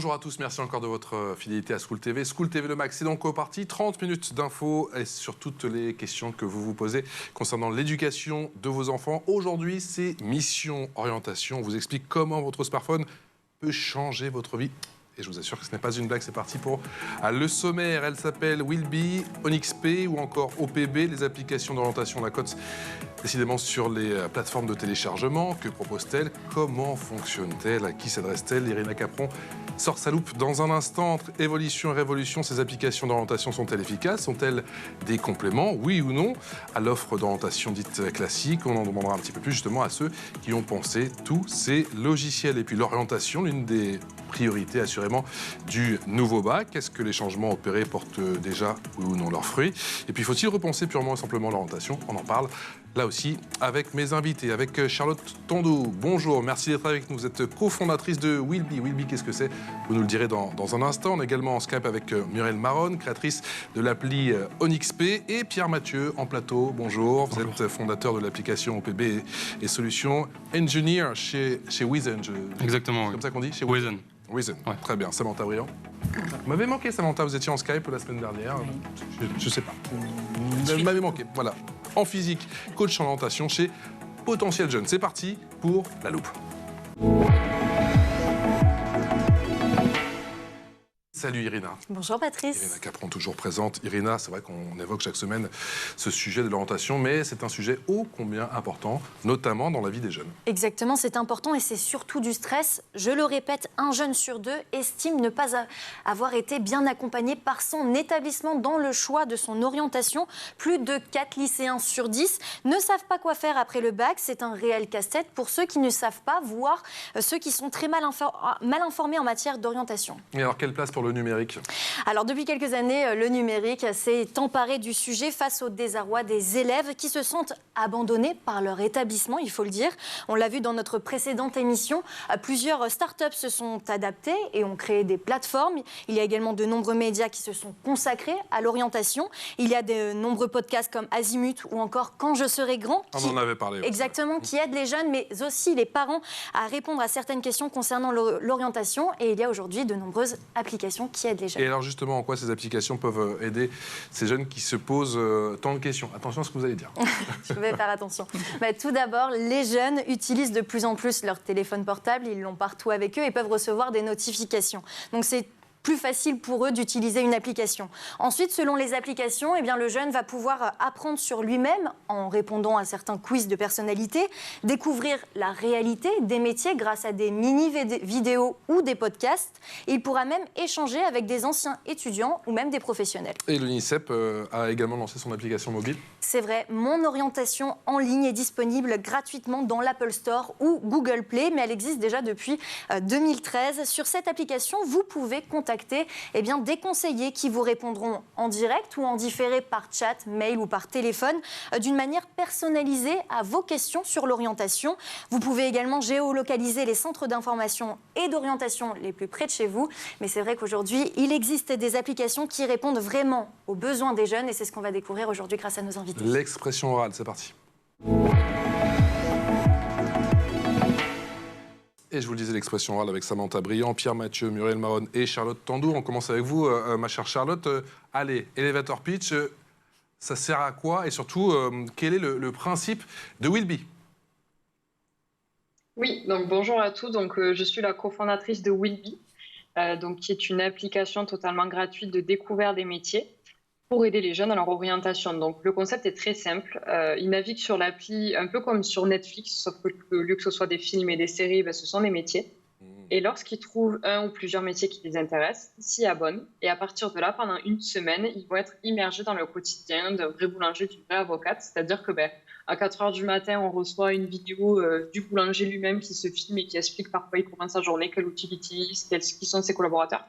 Bonjour à tous, merci encore de votre fidélité à School TV. School TV Le Max, c'est donc parti. 30 minutes d'infos et sur toutes les questions que vous vous posez concernant l'éducation de vos enfants. Aujourd'hui, c'est Mission Orientation. On vous explique comment votre smartphone peut changer votre vie. Et je vous assure que ce n'est pas une blague, c'est parti pour le sommaire. Elle s'appelle Willby, OnXP ou encore OPB, les applications d'orientation. La cote décidément sur les plateformes de téléchargement. Que propose-t-elle? Comment fonctionne-t-elle? À qui s'adresse-t-elle? Irina Capron sort sa loupe dans un instant. Entre évolution et révolution, ces applications d'orientation sont-elles efficaces? Sont-elles des compléments, oui ou non, à l'offre d'orientation dite classique? On en demandera un petit peu plus justement à ceux qui ont pensé tous ces logiciels. Et puis l'orientation, l'une des priorités assurément du nouveau bac. Est-ce que les changements opérés portent déjà oui ou non leurs fruits? Et puis faut-il repenser purement et simplement l'orientation? On en parle là aussi avec mes invités, avec Charlotte Tondou. Bonjour, merci d'être avec nous. Vous êtes cofondatrice de Willby. Willby, qu'est-ce que c'est? Vous nous le direz dans un instant. On est également en Skype avec Muriel Maron, créatrice de l'appli OnXP, et Pierre Mathieu en plateau. Bonjour, vous êtes fondateur de l'application OPB et Solutions Engineer chez Wizen. Exactement. C'est comme ça qu'on dit? Chez Wizen. Wizen, ouais. Très bien. Samantha Briand. Vous m'avez manqué, Samantha, vous étiez en Skype la semaine dernière. Je sais pas. Vous m'avez manqué, voilà. En physique, coach en orientation chez Potentiel Jeune. C'est parti pour la loupe. Salut Irina. Bonjour Patrice. Irina Capron, toujours présente. Irina, c'est vrai qu'on évoque chaque semaine ce sujet de l'orientation, mais c'est un sujet ô combien important, notamment dans la vie des jeunes. Exactement, c'est important et c'est surtout du stress. Je le répète, un jeune sur deux estime ne pas avoir été bien accompagné par son établissement dans le choix de son orientation. Plus de 4 lycéens sur 10 ne savent pas quoi faire après le bac. C'est un réel casse-tête pour ceux qui ne savent pas, voire ceux qui sont très mal informés en matière d'orientation. Et alors, quelle place pour le numérique? Alors, depuis quelques années, le numérique s'est emparé du sujet face au désarroi des élèves qui se sentent abandonnés par leur établissement, il faut le dire. On l'a vu dans notre précédente émission, plusieurs startups se sont adaptées et ont créé des plateformes. Il y a également de nombreux médias qui se sont consacrés à l'orientation. Il y a de nombreux podcasts comme Azimut ou encore Quand je serai grand. On en avait parlé. Exactement, qui aident les jeunes, mais aussi les parents à répondre à certaines questions concernant l'orientation. Et il y a aujourd'hui de nombreuses applications qui aident les jeunes. Et alors justement, en quoi ces applications peuvent aider ces jeunes qui se posent tant de questions? Attention à ce que vous allez dire. Je vais faire attention. Tout d'abord, les jeunes utilisent de plus en plus leur téléphone portable. Ils l'ont partout avec eux et peuvent recevoir des notifications. Donc c'est plus facile pour eux d'utiliser une application. Ensuite, selon les applications, eh bien, le jeune va pouvoir apprendre sur lui-même en répondant à certains quiz de personnalité, découvrir la réalité des métiers grâce à des mini-vidéos ou des podcasts. Il pourra même échanger avec des anciens étudiants ou même des professionnels. Et l'UNICEF a également lancé son application mobile. C'est vrai, mon orientation en ligne est disponible gratuitement dans l'Apple Store ou Google Play, mais elle existe déjà depuis 2013. Sur cette application, vous pouvez contacter des conseillers qui vous répondront en direct ou en différé par chat, mail ou par téléphone, d'une manière personnalisée à vos questions sur l'orientation. Vous pouvez également géolocaliser les centres d'information et d'orientation les plus près de chez vous. Mais c'est vrai qu'aujourd'hui, il existe des applications qui répondent vraiment aux besoins des jeunes et c'est ce qu'on va découvrir aujourd'hui grâce à nos invités. L'expression orale, c'est parti. Et je vous le disais, l'expression orale avec Samantha Briand, Pierre Mathieu, Muriel Maron et Charlotte Tondou. On commence avec vous, ma chère Charlotte. Allez, elevator pitch, ça sert à quoi? Et surtout, quel est le principe de Willby? Oui, donc bonjour à tous. Donc, je suis la cofondatrice de Willby, qui est une application totalement gratuite de découverte des métiers pour aider les jeunes à leur orientation. Donc, le concept est très simple. Ils naviguent sur l'appli un peu comme sur Netflix, sauf que au lieu que ce soit des films et des séries, ce sont des métiers. Et lorsqu'ils trouvent un ou plusieurs métiers qui les intéressent, ils s'y abonnent. Et à partir de là, pendant une semaine, ils vont être immergés dans le quotidien d'un vrai boulanger, d'une vraie avocate. C'est-à-dire que à 4 h du matin, on reçoit une vidéo du boulanger lui-même qui se filme et qui explique par quoi il commence sa journée, quel outil il utilise, qui sont ses collaborateurs.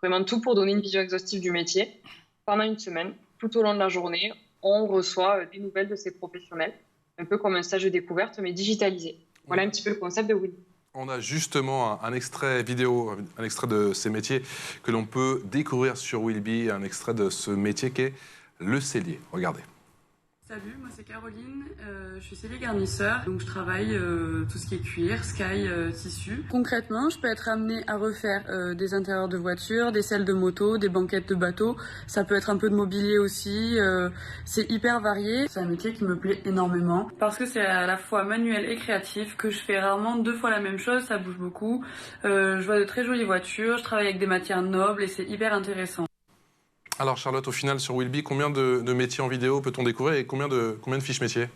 Vraiment tout pour donner une vision exhaustive du métier. Pendant une semaine, tout au long de la journée, on reçoit des nouvelles de ces professionnels, un peu comme un stage de découverte, mais digitalisé. Voilà un petit peu le concept de Willby. On a justement un extrait vidéo, un extrait de ces métiers que l'on peut découvrir sur Willby, un extrait de ce métier qui est le sellier. Regardez. Salut, moi c'est Caroline, je suis scellé garnisseur, donc je travaille tout ce qui est cuir, sky, tissu. Concrètement, je peux être amenée à refaire des intérieurs de voitures, des selles de moto, des banquettes de bateau, ça peut être un peu de mobilier aussi, c'est hyper varié. C'est un métier qui me plaît énormément parce que c'est à la fois manuel et créatif, que je fais rarement 2 fois la même chose, ça bouge beaucoup. Je vois de très jolies voitures, je travaille avec des matières nobles et c'est hyper intéressant. Alors Charlotte, au final, sur Willby, combien de métiers en vidéo peut-on découvrir et combien de fiches métiers?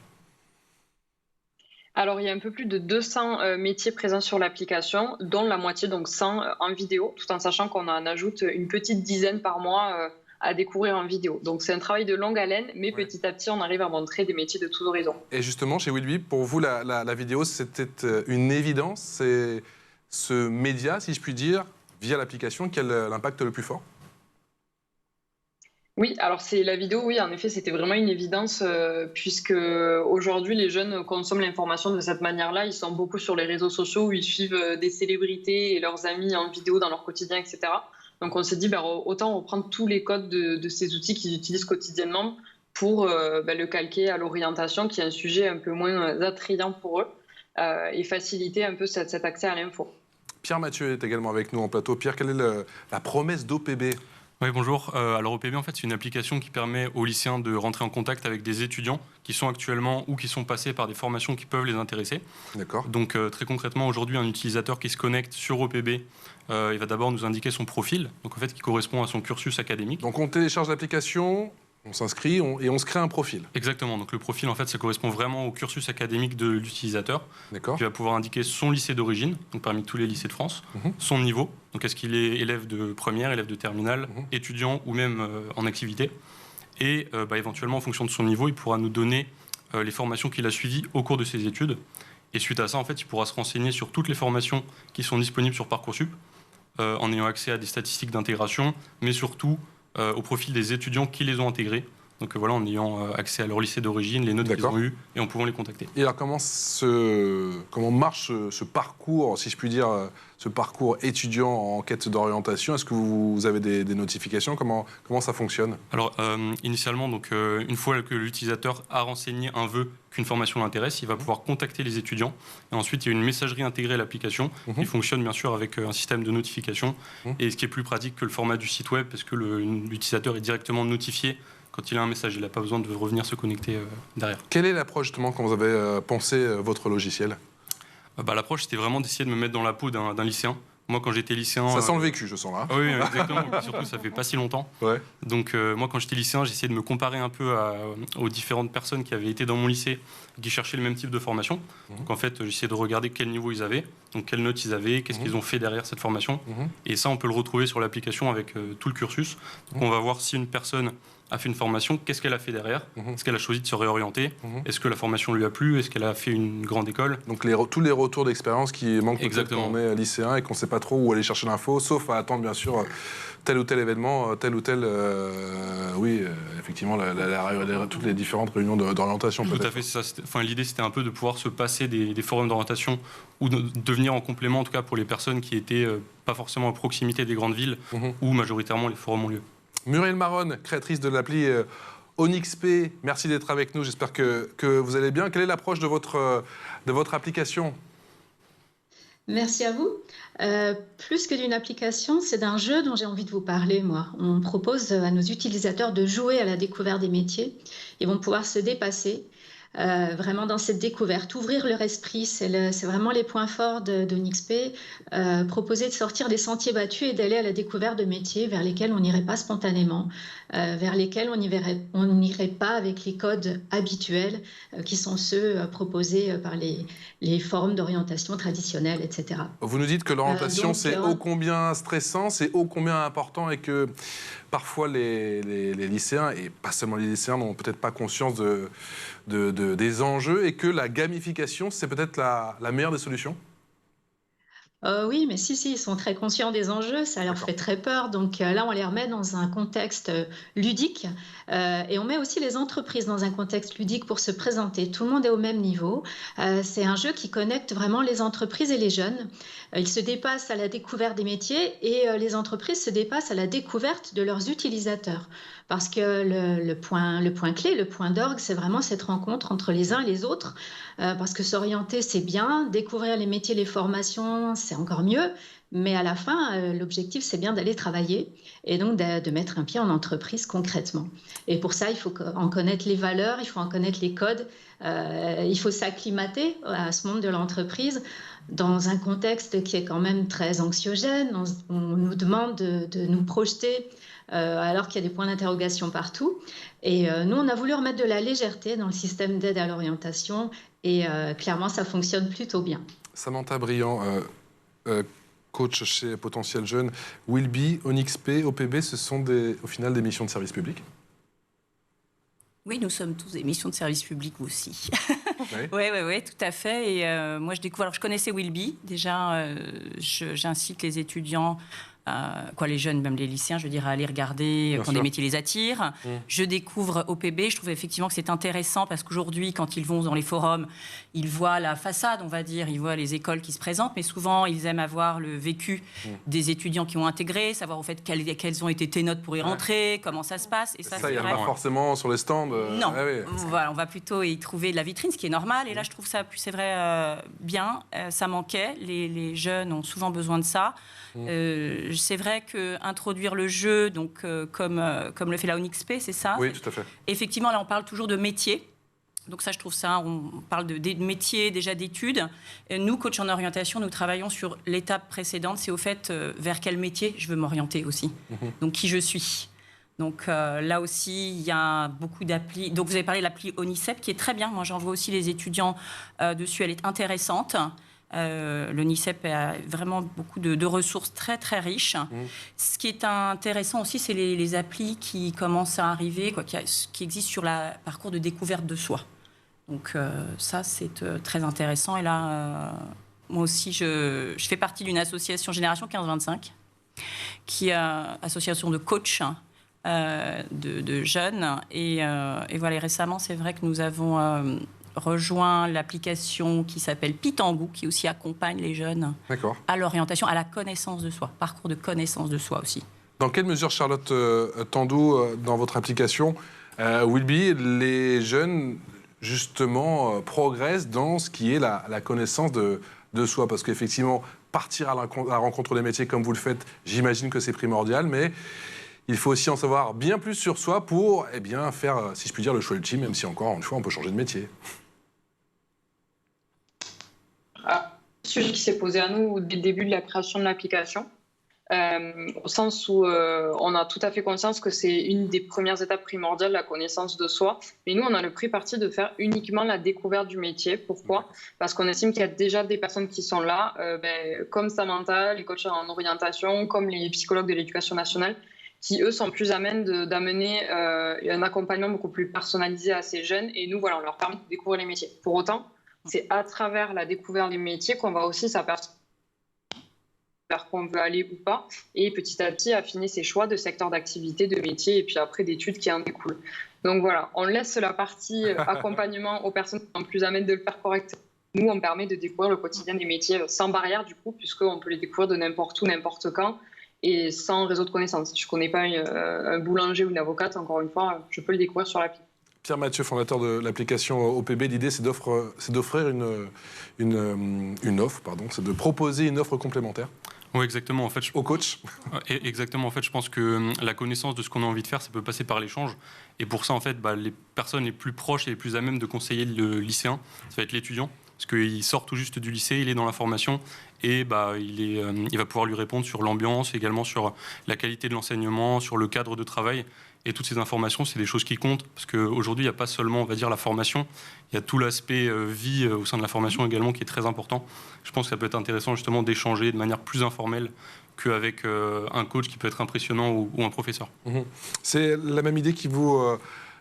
Alors, il y a un peu plus de 200 métiers présents sur l'application, dont la moitié, donc 100 en vidéo, tout en sachant qu'on en ajoute une petite dizaine par mois à découvrir en vidéo. Donc, c'est un travail de longue haleine, mais petit à petit, on arrive à montrer des métiers de tous horizons. Et justement, chez Willby, pour vous, la vidéo, c'était une évidence? C'est ce média, si je puis dire, via l'application, qui a l'impact le plus fort? Oui, alors c'est la vidéo, oui, en effet, c'était vraiment une évidence, puisque aujourd'hui, les jeunes consomment l'information de cette manière-là. Ils sont beaucoup sur les réseaux sociaux où ils suivent des célébrités et leurs amis en vidéo dans leur quotidien, etc. Donc on s'est dit, autant reprendre tous les codes de ces outils qu'ils utilisent quotidiennement pour le calquer à l'orientation, qui est un sujet un peu moins attrayant pour eux, et faciliter un peu cet accès à l'info. Pierre Mathieu est également avec nous en plateau. Pierre, quelle est la promesse d'OPB? Oui, bonjour. Alors OPB, en fait, c'est une application qui permet aux lycéens de rentrer en contact avec des étudiants qui sont actuellement ou qui sont passés par des formations qui peuvent les intéresser. D'accord. Donc très concrètement, aujourd'hui, un utilisateur qui se connecte sur OPB, il va d'abord nous indiquer son profil, donc en fait, qui correspond à son cursus académique. Donc on télécharge l'application, on s'inscrit et on se crée un profil. Exactement. Donc le profil, en fait, ça correspond vraiment au cursus académique de l'utilisateur. D'accord. Qui va pouvoir indiquer son lycée d'origine, donc parmi tous les lycées de France, son niveau, donc est-ce qu'il est élève de première, élève de terminale, étudiant ou même en activité. Et éventuellement, en fonction de son niveau, il pourra nous donner les formations qu'il a suivies au cours de ses études. Et suite à ça, en fait, il pourra se renseigner sur toutes les formations qui sont disponibles sur Parcoursup, en ayant accès à des statistiques d'intégration, mais surtout au profil des étudiants qui les ont intégrés. Donc voilà, en ayant accès à leur lycée d'origine, les notes qu'ils ont eues, et en pouvant les contacter. Et alors comment marche ce parcours, si je puis dire, ce parcours étudiant en quête d'orientation? Est-ce que vous avez des notifications? Comment ça fonctionne? Alors initialement, donc, une fois que l'utilisateur a renseigné un vœu qu'une formation l'intéresse, il va pouvoir contacter les étudiants. Et ensuite, il y a une messagerie intégrée à l'application qui fonctionne bien sûr avec un système de notification. Et ce qui est plus pratique que le format du site web, parce que l'utilisateur est directement notifié quand il a un message. Il n'a pas besoin de revenir se connecter derrière. Quelle est l'approche justement quand vous avez pensé votre logiciel? L'approche, c'était vraiment d'essayer de me mettre dans la peau d'un lycéen. Moi, quand j'étais lycéen... Ça sent le vécu, je sens là. Oui, exactement. Et surtout, ça fait pas si longtemps. Ouais. Donc, moi, quand j'étais lycéen, j'essayais de me comparer un peu aux différentes personnes qui avaient été dans mon lycée, qui cherchaient le même type de formation. Donc, en fait, j'essayais de regarder quel niveau ils avaient, donc quelles notes ils avaient, qu'est-ce qu'ils ont fait derrière cette formation. Et ça, on peut le retrouver sur l'application avec tout le cursus. Donc, on va voir si une personne a fait une formation, qu'est-ce qu'elle a fait derrière? Est-ce qu'elle a choisi de se réorienter? Est-ce que la formation lui a plu? Est-ce qu'elle a fait une grande école? Donc tous les retours d'expérience qui manquent peut-être quand on est lycéen et qu'on ne sait pas trop où aller chercher l'info, sauf à attendre bien sûr tel ou tel événement, tel ou tel... effectivement, toutes les différentes réunions d'orientation. Tout à fait, c'est ça. Enfin, l'idée, c'était un peu de pouvoir se passer des forums d'orientation ou de venir en complément, en tout cas pour les personnes qui étaient pas forcément à proximité des grandes villes où majoritairement les forums ont lieu. Muriel Maronne, créatrice de l'appli ONXP, merci d'être avec nous. J'espère que vous allez bien. Quelle est l'approche de votre application? Merci à vous. Plus que d'une application, c'est d'un jeu dont j'ai envie de vous parler, moi. On propose à nos utilisateurs de jouer à la découverte des métiers. Ils vont pouvoir se dépasser vraiment dans cette découverte, ouvrir leur esprit. C'est vraiment les points forts d'ONXP. Proposer de sortir des sentiers battus et d'aller à la découverte de métiers vers lesquels on n'irait pas spontanément, vers lesquels on n'irait pas avec les codes habituels qui sont ceux proposés par les forums d'orientation traditionnels, etc. Vous nous dites que l'orientation, c'est ô combien stressant, c'est ô combien important et que parfois les lycéens, et pas seulement les lycéens, n'ont peut-être pas conscience des enjeux et que la gamification, c'est peut-être la meilleure des solutions? Oui, mais si, ils sont très conscients des enjeux, ça leur fait très peur. Donc là, on les remet dans un contexte ludique et on met aussi les entreprises dans un contexte ludique pour se présenter. Tout le monde est au même niveau. C'est un jeu qui connecte vraiment les entreprises et les jeunes. Ils se dépassent à la découverte des métiers et les entreprises se dépassent à la découverte de leurs utilisateurs. Parce que le point clé, le point d'orgue, c'est vraiment cette rencontre entre les uns et les autres. Parce que s'orienter, c'est bien, découvrir les métiers, les formations, c'est encore mieux, mais à la fin, l'objectif, c'est bien d'aller travailler et donc de mettre un pied en entreprise concrètement. Et pour ça, il faut en connaître les valeurs, il faut en connaître les codes, il faut s'acclimater à ce monde de l'entreprise dans un contexte qui est quand même très anxiogène. On nous demande de nous projeter alors qu'il y a des points d'interrogation partout. Et nous, on a voulu remettre de la légèreté dans le système d'aide à l'orientation et clairement, ça fonctionne plutôt bien. Samantha Briand, coach chez Potentiel Jeune, Willby, ONXP, OPB, ce sont au final des missions de service public? Oui, nous sommes tous des missions de service public aussi. Oui, tout à fait. Et moi, je découvre. Alors, je connaissais Willby. Déjà, j'incite les étudiants, les jeunes, même les lycéens, je veux dire, à aller regarder quand des métiers les attirent. Je découvre OPB. Je trouve effectivement que c'est intéressant parce qu'aujourd'hui, quand ils vont dans les forums, ils voient la façade, on va dire, ils voient les écoles qui se présentent, mais souvent, ils aiment avoir le vécu des étudiants qui ont intégré, savoir au fait quelles ont été tes notes pour y rentrer, comment ça se passe. Et ça il n'y a pas forcément sur les stands. Non, voilà, on va plutôt y trouver de la vitrine, ce qui est normal. Et là, je trouve ça, c'est vrai, bien. Ça manquait. Les jeunes ont souvent besoin de ça. C'est vrai qu'introduire le jeu, donc, comme le fait la ONXP, c'est ça? Oui, tout à fait. Effectivement, là, on parle toujours de métier. Donc ça, je trouve ça, on parle des métiers, déjà d'études. Et nous, coach en orientation, nous travaillons sur l'étape précédente. C'est au fait vers quel métier je veux m'orienter aussi. Donc qui je suis. Donc là aussi, il y a beaucoup d'applis. Donc vous avez parlé de l'appli ONICEP, qui est très bien. Moi, j'envoie aussi les étudiants dessus. Elle est intéressante. L'ONICEP a vraiment beaucoup de ressources très, très riches. Ce qui est intéressant aussi, c'est les applis qui commencent à arriver, qui existent sur le parcours de découverte de soi. Donc ça, c'est très intéressant. Et là, moi aussi, je fais partie d'une association Génération 15-25, qui est association de coachs de jeunes. Et voilà, récemment, c'est vrai que nous avons rejoint l'application qui s'appelle Pitangou, qui aussi accompagne les jeunes à l'orientation, à la connaissance de soi, parcours de connaissance de soi aussi. Dans quelle mesure, Charlotte Tandou, dans votre application Willby, les jeunes, justement, progressent dans ce qui est la connaissance de soi? Parce qu'effectivement, partir à la rencontre des métiers comme vous le faites, j'imagine que c'est primordial, mais il faut aussi en savoir bien plus sur soi pour faire, si je puis dire, le choix ultime, même si encore une fois, on peut changer de métier. Un sujet qui s'est posé à nous dès le début de la création de l'application, au sens où on a tout à fait conscience que c'est une des premières étapes primordiales, la connaissance de soi. Mais nous, on a le pris parti de faire uniquement la découverte du métier. Pourquoi? Parce qu'on estime qu'il y a déjà des personnes qui sont là, comme Samantha, les coachs en orientation, comme les psychologues de l'éducation nationale, qui, eux, sont plus amènes d'amener un accompagnement beaucoup plus personnalisé à ces jeunes. Et nous, voilà, on leur permet de découvrir les métiers. Pour autant, c'est à travers la découverte des métiers qu'on va aussi s'apercevoir vers quoi on veut aller ou pas, et petit à petit affiner ses choix de secteur d'activité, de métier, et puis après d'études qui en découlent. Donc voilà, on laisse la partie accompagnement aux personnes qui sont plus amènes de le faire correctement. Nous, on permet de découvrir le quotidien des métiers sans barrière, du coup, puisqu'on peut les découvrir de n'importe où, n'importe quand, et sans réseau de connaissances. Si je ne connais pas un boulanger ou une avocate, encore une fois, je peux le découvrir sur l'appli. Pierre Mathieu, fondateur de l'application OPB, l'idée c'est d'offrir une offre, c'est de proposer une offre complémentaire. Oui, exactement. En fait, au coach. Exactement. En fait, je pense que la connaissance de ce qu'on a envie de faire, ça peut passer par l'échange. Et pour ça, en fait, les personnes les plus proches et les plus à même de conseiller le lycéen, ça va être l'étudiant. Parce qu'il sort tout juste du lycée, il est dans la formation et il va pouvoir lui répondre sur l'ambiance, également sur la qualité de l'enseignement, sur le cadre de travail. Et toutes ces informations, c'est des choses qui comptent. Parce qu'aujourd'hui, il n'y a pas seulement, on va dire, la formation. Il y a tout l'aspect vie au sein de la formation également qui est très important. Je pense que ça peut être intéressant justement d'échanger de manière plus informelle qu'avec un coach qui peut être impressionnant ou un professeur. C'est la même idée qui vous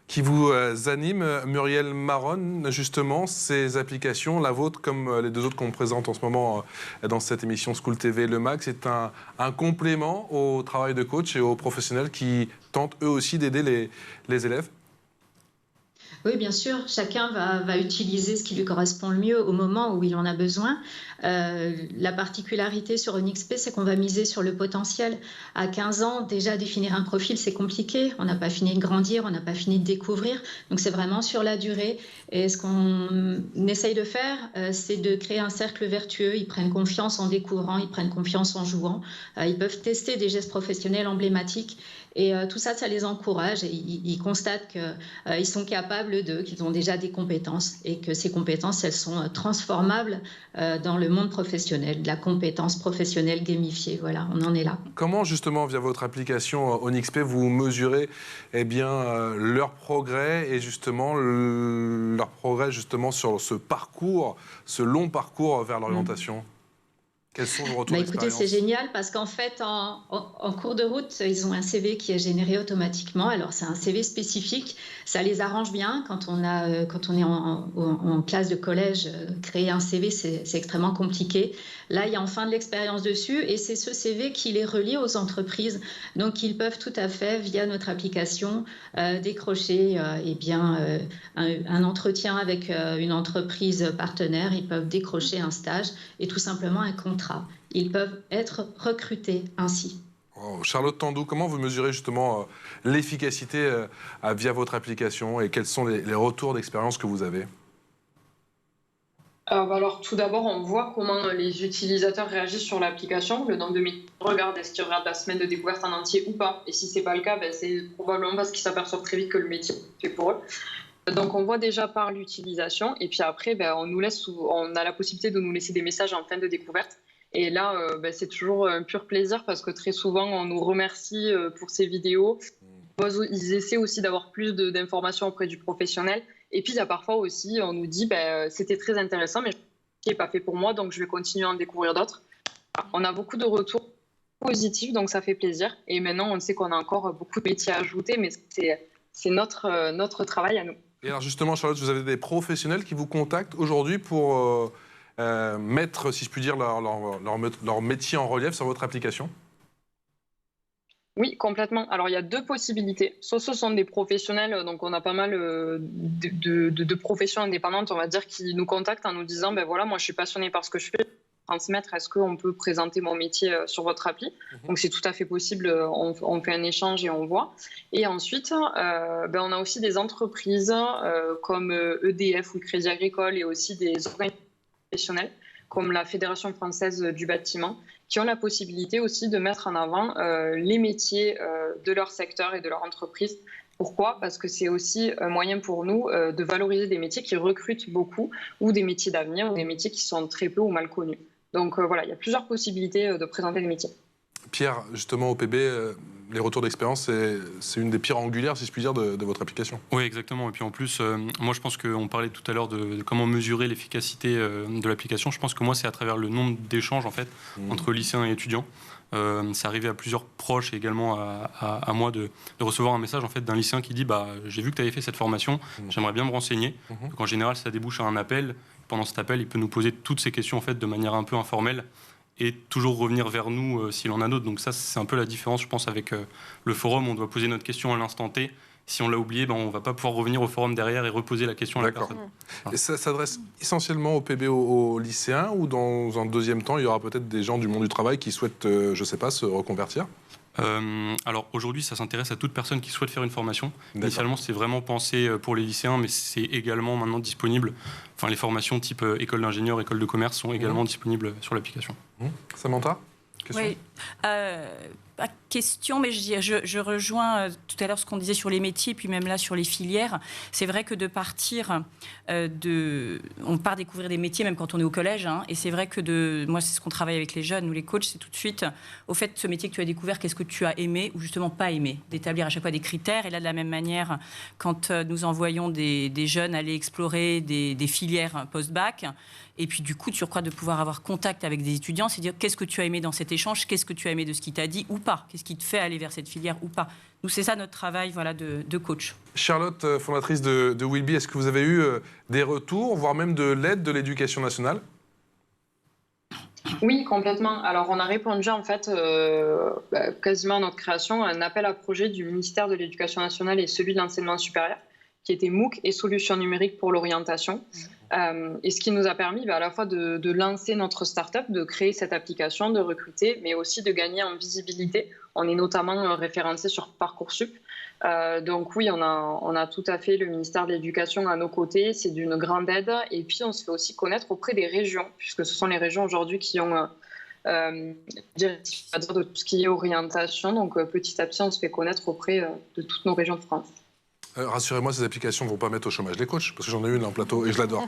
qui vous anime. Muriel Maron, justement, ces applications, la vôtre comme les deux autres qu'on présente en ce moment dans cette émission School TV Le Mag, c'est un complément au travail de coach et aux professionnels qui tentent eux aussi d'aider les élèves? Oui, bien sûr, chacun va utiliser ce qui lui correspond le mieux au moment où il en a besoin. La particularité sur ONXP, c'est qu'on va miser sur le potentiel. À 15 ans, déjà définir un profil, c'est compliqué. On n'a pas fini de grandir, on n'a pas fini de découvrir. Donc c'est vraiment sur la durée. Et ce qu'on essaye de faire, c'est de créer un cercle vertueux. Ils prennent confiance en découvrant, ils prennent confiance en jouant. Ils peuvent tester des gestes professionnels emblématiques. Et tout ça, ça les encourage et ils constatent qu'ils sont capables qu'ils ont déjà des compétences et que ces compétences, elles sont transformables dans le monde professionnel, de la compétence professionnelle gamifiée. Voilà, on en est là. Comment, justement, via votre application ONXP, vous mesurez leur progrès et justement leur progrès sur ce parcours, ce long parcours vers l'orientation? Quels sont vos retours écoutez, d'expérience? c'est génial parce qu'en fait, en cours de route, ils ont un CV qui est généré automatiquement. Alors, c'est un CV spécifique. Ça les arrange bien. Quand on est en classe de collège, créer un CV, c'est extrêmement compliqué. Là, il y a enfin de l'expérience dessus et c'est ce CV qui les relie aux entreprises. Donc, ils peuvent tout à fait, via notre application, décrocher un entretien avec une entreprise partenaire. Ils peuvent décrocher un stage et tout simplement un contrat. Ils peuvent être recrutés ainsi. Oh, Charlotte Tandou, comment vous mesurez justement l'efficacité via votre application et quels sont les retours d'expérience que vous avez? Alors tout d'abord, on voit comment les utilisateurs réagissent sur l'application, le nombre de minutes qu'ils regardent, est-ce qu'ils regardent la semaine de découverte en entier ou pas. Et si ce n'est pas le cas, c'est probablement parce qu'ils s'aperçoivent très vite que le métier est fait pour eux. Donc on voit déjà par l'utilisation et puis après on a la possibilité de nous laisser des messages en fin de découverte. Et là, c'est toujours un pur plaisir parce que très souvent, on nous remercie pour ces vidéos. Ils essaient aussi d'avoir plus d'informations auprès du professionnel. Et puis, il y a parfois aussi, on nous dit, c'était très intéressant, mais ce n'est pas fait pour moi, donc je vais continuer à en découvrir d'autres. On a beaucoup de retours positifs, donc ça fait plaisir. Et maintenant, on sait qu'on a encore beaucoup de métiers à ajouter, mais c'est notre travail à nous. Et alors justement, Charlotte, vous avez des professionnels qui vous contactent aujourd'hui pour mettre, si je puis dire, leur métier en relief sur votre application? Oui, complètement. Alors, il y a deux possibilités. Soit ce sont des professionnels, donc on a pas mal de professions indépendantes, on va dire, qui nous contactent en nous disant, voilà, moi je suis passionnée par ce que je fais, transmettre, est-ce qu'on peut présenter mon métier sur votre appli? Donc c'est tout à fait possible, on fait un échange et on voit. Et ensuite, on a aussi des entreprises comme EDF ou le Crédit Agricole et aussi des organisations professionnelles comme la Fédération française du bâtiment, qui ont la possibilité aussi de mettre en avant les métiers de leur secteur et de leur entreprise. Pourquoi? Parce que c'est aussi un moyen pour nous de valoriser des métiers qui recrutent beaucoup ou des métiers d'avenir ou des métiers qui sont très peu ou mal connus. Donc voilà, il y a plusieurs possibilités de présenter des métiers. Pierre, justement au PB, les retours d'expérience, c'est une des pierres angulaires, si je puis dire, de votre application. Oui, exactement. Et puis en plus, moi je pense qu'on parlait tout à l'heure de comment mesurer l'efficacité de l'application. Je pense que moi c'est à travers le nombre d'échanges en fait entre lycéens et étudiants. C'est arrivé à plusieurs proches et également à moi de recevoir un message en fait d'un lycéen qui dit j'ai vu que tu avais fait cette formation, j'aimerais bien me renseigner. Donc en général ça débouche à un appel. Pendant cet appel, il peut nous poser toutes ces questions en fait de manière un peu informelle et toujours revenir vers nous s'il en a d'autres. Donc ça c'est un peu la différence je pense avec le forum. On doit poser notre question à l'instant T. Si on l'a oublié, on ne va pas pouvoir revenir au forum derrière et reposer la question à la personne. Et ça s'adresse essentiellement au PB aux lycéens ou dans un deuxième temps, il y aura peut-être des gens du monde du travail qui souhaitent, je ne sais pas, se reconvertir? Alors aujourd'hui, ça s'intéresse à toute personne qui souhaite faire une formation. Initialement, c'est vraiment pensé pour les lycéens, mais c'est également maintenant disponible. Enfin, les formations type école d'ingénieur, école de commerce sont également disponibles sur l'application. Samantha, question? Oui. Pas question, mais je rejoins tout à l'heure ce qu'on disait sur les métiers, puis même là sur les filières. C'est vrai que de partir on part découvrir des métiers même quand on est au collège, et c'est vrai que moi c'est ce qu'on travaille avec les jeunes, nous les coachs, c'est tout de suite au fait ce métier que tu as découvert, qu'est-ce que tu as aimé ou justement pas aimé, d'établir à chaque fois des critères. Et là de la même manière, quand nous envoyons des jeunes aller explorer des filières post-bac, et puis du coup de surcroît de pouvoir avoir contact avec des étudiants, c'est dire qu'est-ce que tu as aimé dans cet échange, qu'est-ce que tu as aimé de ce qu'il t'a dit ou pas. pas. Qu'est-ce qui te fait aller vers cette filière ou pas. Nous, c'est ça notre travail de coach. Charlotte, fondatrice de Willby, est-ce que vous avez eu des retours, voire même de l'aide de l'Éducation nationale ? Oui, complètement. Alors, on a répondu en fait quasiment à notre création à un appel à projet du ministère de l'Éducation nationale et celui de l'enseignement supérieur, qui était MOOC et solutions numériques pour l'orientation. Et ce qui nous a permis à la fois de lancer notre start-up, de créer cette application, de recruter, mais aussi de gagner en visibilité. On est notamment référencé sur Parcoursup. Donc oui, on a tout à fait le ministère de l'Éducation à nos côtés. C'est d'une grande aide. Et puis, on se fait aussi connaître auprès des régions, puisque ce sont les régions aujourd'hui qui ont directive de tout ce qui est orientation. Donc petit à petit, on se fait connaître auprès de toutes nos régions de France. Rassurez-moi, ces applications ne vont pas mettre au chômage les coachs, parce que j'en ai une en plateau et je l'adore.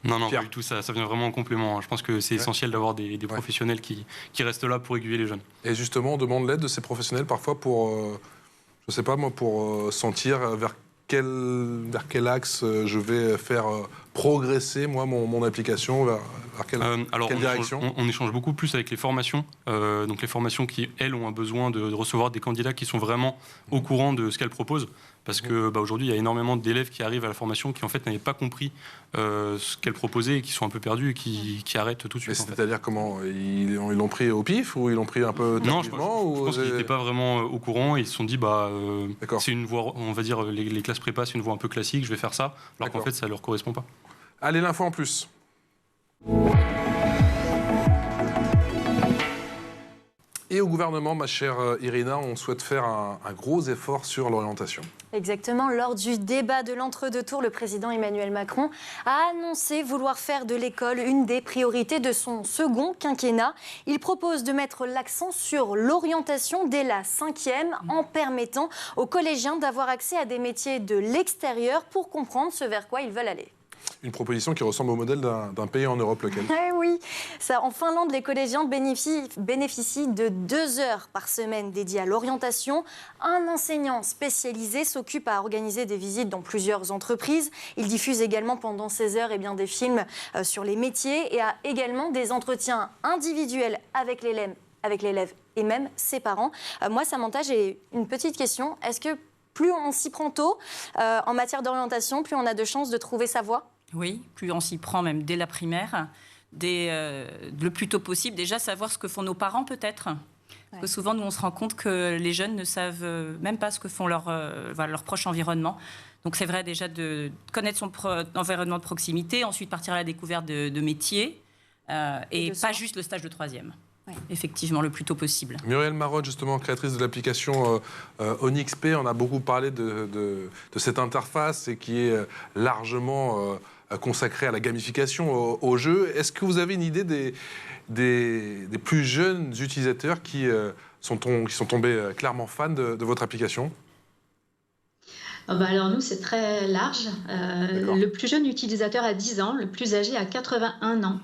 Non, pas du tout, ça vient vraiment en complément. Je pense que c'est essentiel d'avoir des professionnels qui restent là pour aiguiller les jeunes. Et justement, on demande l'aide de ces professionnels parfois pour, je ne sais pas moi, pour sentir vers quel axe je vais faire progresser moi mon application, vers quelle direction. On échange beaucoup plus avec les formations, donc les formations qui, elles, ont un besoin de recevoir des candidats qui sont vraiment au courant de ce qu'elles proposent. Parce que aujourd'hui, il y a énormément d'élèves qui arrivent à la formation qui en fait n'avaient pas compris ce qu'elle proposait et qui sont un peu perdus et qui arrêtent tout de suite. C'est-à-dire comment ils l'ont pris au pif ou ils l'ont pris un peu tardivement? Non, je pense qu'ils n'étaient pas vraiment au courant. Ils se sont dit, c'est une voie, on va dire, les classes prépa, c'est une voie un peu classique, je vais faire ça, alors qu'en fait, ça ne leur correspond pas. Allez, l'info en plus. Et au gouvernement, ma chère Irina, on souhaite faire un gros effort sur l'orientation. Exactement. Lors du débat de l'entre-deux tours, le président Emmanuel Macron a annoncé vouloir faire de l'école une des priorités de son second quinquennat. Il propose de mettre l'accent sur l'orientation dès la 5e en permettant aux collégiens d'avoir accès à des métiers de l'extérieur pour comprendre ce vers quoi ils veulent aller. Une proposition qui ressemble au modèle d'un pays en Europe, lequel? Oui, en Finlande, les collégiens bénéficient de 2 heures par semaine dédiées à l'orientation. Un enseignant spécialisé s'occupe à organiser des visites dans plusieurs entreprises. Il diffuse également pendant ces heures des films sur les métiers et a également des entretiens individuels avec l'élève et même ses parents. Moi, Samantha, j'ai une petite question. Est-ce que plus on s'y prend tôt en matière d'orientation, plus on a de chances de trouver sa voie? Oui, plus on s'y prend même dès la primaire, le plus tôt possible. Déjà, savoir ce que font nos parents peut-être. Parce que souvent, nous, on se rend compte que les jeunes ne savent même pas ce que font leur proche environnement. Donc, c'est vrai déjà de connaître son environnement de proximité, ensuite partir à la découverte de métiers et pas juste le stage de 3e. Oui. Effectivement, le plus tôt possible. Muriel Marotte, justement, créatrice de l'application ONXP, on a beaucoup parlé de cette interface et qui est largement consacrée à la gamification, au jeu. Est-ce que vous avez une idée des plus jeunes utilisateurs qui sont tombés clairement fans de votre application? Alors nous, c'est très large. Le plus jeune utilisateur a 10 ans, le plus âgé a 81 ans.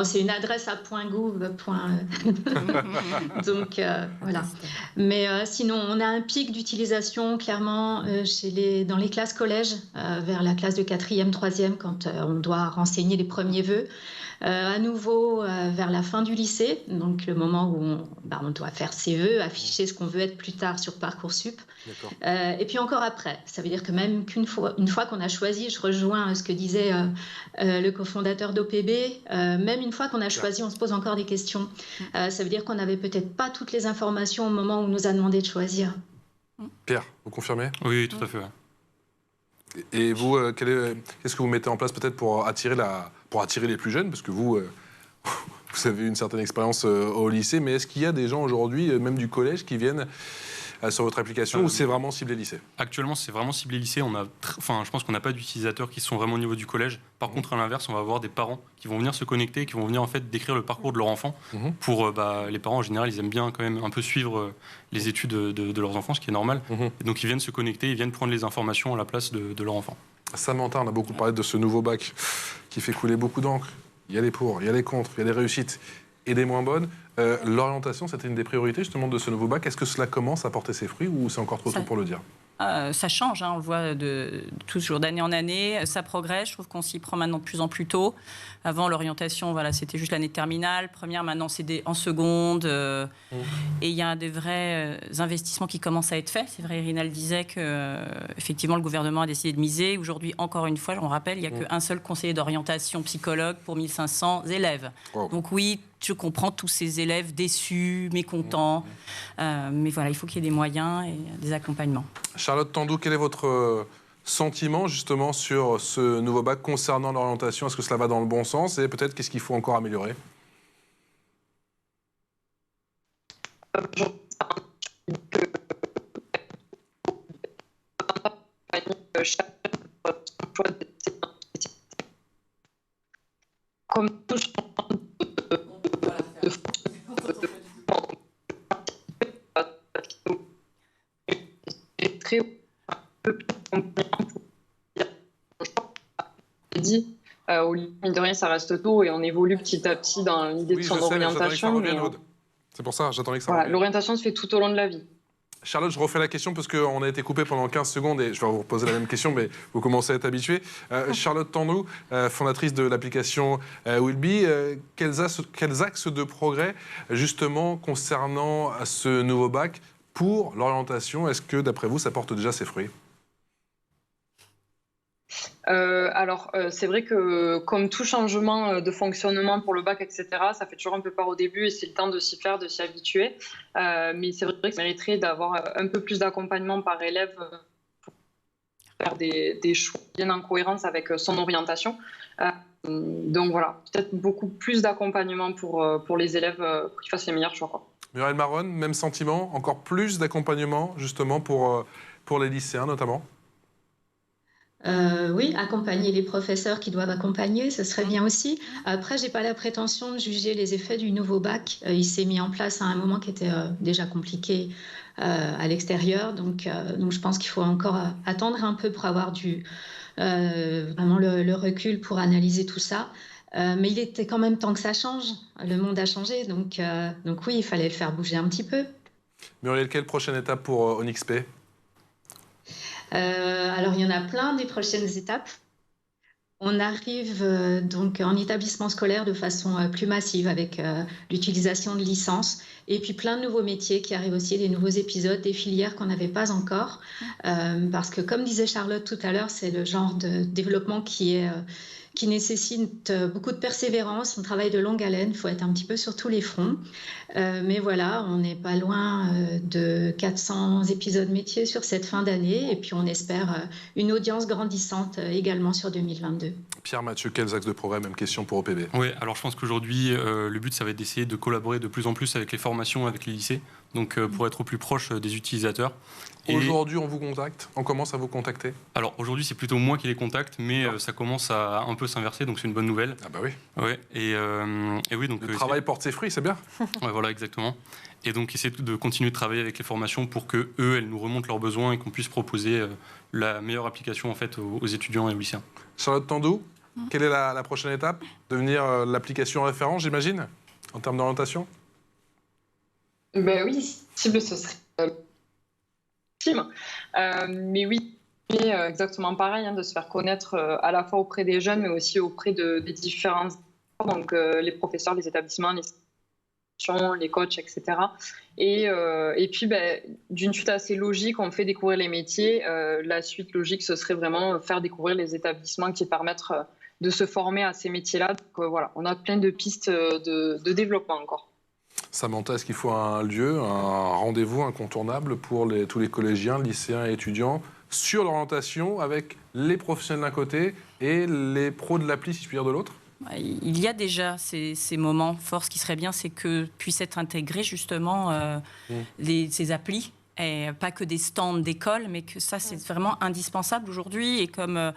C'est une adresse à .gouv. Donc, voilà. Mais sinon, on a un pic d'utilisation, clairement, dans les classes collèges, vers la classe de 4e, 3e, quand on doit renseigner les premiers vœux. À nouveau, vers la fin du lycée, donc le moment où on doit faire ses vœux, afficher ce qu'on veut être plus tard sur Parcoursup. Et puis encore après, ça veut dire que même une fois qu'on a choisi, je rejoins ce que disait le cofondateur d'OPB, même une fois qu'on a choisi, on se pose encore des questions. Ça veut dire qu'on n'avait peut-être pas toutes les informations au moment où on nous a demandé de choisir. Pierre, vous confirmez? Oui, tout à fait. Ouais. Et vous, qu'est-ce que vous mettez en place peut-être pour attirer les plus jeunes? Parce que vous avez une certaine expérience au lycée, mais est-ce qu'il y a des gens aujourd'hui, même du collège, qui viennent sur votre application ou c'est vraiment ciblé lycée? Actuellement, c'est vraiment ciblé lycée. Je pense qu'on n'a pas d'utilisateurs qui sont vraiment au niveau du collège. Par contre, à l'inverse, on va avoir des parents qui vont venir se connecter, qui vont venir en fait décrire le parcours de leur enfant. Pour les parents, en général, ils aiment bien quand même un peu suivre les études de leurs enfants, ce qui est normal. Et donc, ils viennent se connecter, ils viennent prendre les informations à la place de leur enfant. Samantha, on a beaucoup parlé de ce nouveau bac qui fait couler beaucoup d'encre. Il y a les pour, il y a les contre, il y a les réussites et des moins bonnes. L'orientation, c'était une des priorités justement de ce nouveau bac. Est-ce que cela commence à porter ses fruits ou c'est encore trop tôt pour le dire? Ça change, on le voit toujours d'année en année. Ça progresse. Je trouve qu'on s'y prend maintenant de plus en plus tôt. Avant, l'orientation, c'était juste l'année de terminale. Première, maintenant, c'est en seconde. Et il y a des vrais investissements qui commencent à être faits. C'est vrai, Irina le disait qu'effectivement, le gouvernement a décidé de miser. Aujourd'hui, encore une fois, on rappelle, il n'y a qu'un seul conseiller d'orientation psychologue pour 1500 élèves. Wow. Donc oui, je comprends tous ces élèves déçus, mécontents. Mais voilà, il faut qu'il y ait des moyens et des accompagnements. Charlotte Tandou, quel est votre sentiment justement sur ce nouveau bac concernant l'orientation? Est-ce que cela va dans le bon sens? Et peut-être qu'est-ce qu'il faut encore améliorer? Comme tout très dit, mine de rien, ça reste tôt et on évolue petit à petit dans l'idée de son orientation. C'est pour ça, j'attendais que ça revienne. L'orientation se fait tout au long de la vie. Charlotte, je refais la question parce qu'on a été coupé pendant 15 secondes et je vais vous reposer la même question, mais vous commencez à être habitué. Charlotte Tandou, fondatrice de l'application Willby, quels axes de progrès justement concernant ce nouveau bac pour l'orientation? Est-ce que d'après vous, ça porte déjà ses fruits? C'est vrai que comme tout changement de fonctionnement pour le bac, etc., ça fait toujours un peu peur au début et c'est le temps de s'y faire, de s'y habituer. Mais c'est vrai que ça mériterait d'avoir un peu plus d'accompagnement par élève pour faire des choix bien en cohérence avec son orientation. Donc voilà, peut-être beaucoup plus d'accompagnement pour les élèves pour qu'ils fassent les meilleurs choix. Muriel Maron, même sentiment, encore plus d'accompagnement justement pour les lycéens notamment? Oui, accompagner les professeurs qui doivent accompagner, ce serait bien aussi. Après, je n'ai pas la prétention de juger les effets du nouveau bac. Il s'est mis en place à un moment qui était déjà compliqué à l'extérieur. Donc, je pense qu'il faut encore attendre un peu pour avoir vraiment le recul pour analyser tout ça. Mais il était quand même temps que ça change. Le monde a changé. Donc oui, il fallait le faire bouger un petit peu. Muriel, quelle prochaine étape pour Onyxp? Alors, il y en a plein des prochaines étapes. On arrive donc en établissement scolaire de façon plus massive avec l'utilisation de licences et puis plein de nouveaux métiers qui arrivent aussi, des nouveaux épisodes, des filières qu'on n'avait pas encore. Parce que comme disait Charlotte tout à l'heure, c'est le genre de développement qui nécessite beaucoup de persévérance, un travail de longue haleine, il faut être un petit peu sur tous les fronts. Mais voilà, on n'est pas loin de 400 épisodes métiers sur cette fin d'année et puis on espère une audience grandissante également sur 2022. Pierre-Mathieu, quels axes de progrès? Même question pour OPB. Oui, alors je pense qu'aujourd'hui, le but, ça va être d'essayer de collaborer de plus en plus avec les formations, avec les lycées, donc pour être au plus proche des utilisateurs. Aujourd'hui, on vous contacte? On commence à vous contacter? Alors aujourd'hui, c'est plutôt moi qui les contacte, mais ça commence à un peu s'inverser, donc c'est une bonne nouvelle. Ah bah oui. Ouais, et oui, donc le travail porte ses fruits, c'est bien. Ouais, voilà, exactement. Et donc essayer de continuer de travailler avec les formations pour que eux, elles nous remontent leurs besoins et qu'on puisse proposer la meilleure application en fait aux étudiants et aux lycéens. Charlotte Tandou, quelle est la prochaine étape? Devenir l'application référence, j'imagine, en termes d'orientation? Ben oui, ce serait mais oui, exactement pareil, de se faire connaître à la fois auprès des jeunes, mais aussi auprès des différents, donc les professeurs, les établissements, les coachs, etc. Et puis, d'une suite assez logique, on fait découvrir les métiers. La suite logique, ce serait vraiment faire découvrir les établissements qui permettent de se former à ces métiers-là. Donc voilà, on a plein de pistes de développement encore. Samantha, est-ce qu'il faut un lieu, un rendez-vous incontournable pour tous les collégiens, lycéens et étudiants sur l'orientation avec les professionnels d'un côté et les pros de l'appli, si je puis dire, de l'autre? Il y a déjà ces moments forts. Ce qui serait bien, c'est que puissent être intégrés justement ces applis. Et pas que des stands d'école, mais que ça, c'est vraiment indispensable aujourd'hui. Et comme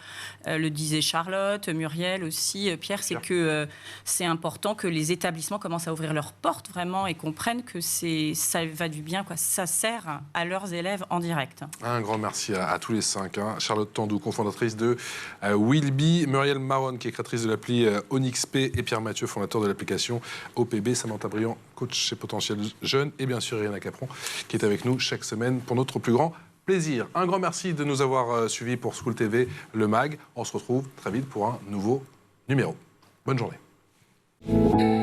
le disait Charlotte, Muriel aussi, Pierre, c'est que c'est important que les établissements commencent à ouvrir leurs portes vraiment et comprennent que ça va du bien, quoi. Ça sert à leurs élèves en direct. Un grand merci à tous les 5. Charlotte Tandou, cofondatrice de Willby, Muriel Maron, qui est créatrice de l'appli Onyxp, et Pierre-Mathieu, fondateur de l'application OPB, Samantha Briand, coach chez Potentiel Jeunes, et bien sûr Irina Capron, qui est avec nous chaque semaine pour notre plus grand plaisir. Un grand merci de nous avoir suivis pour School TV, le MAG. On se retrouve très vite pour un nouveau numéro. Bonne journée.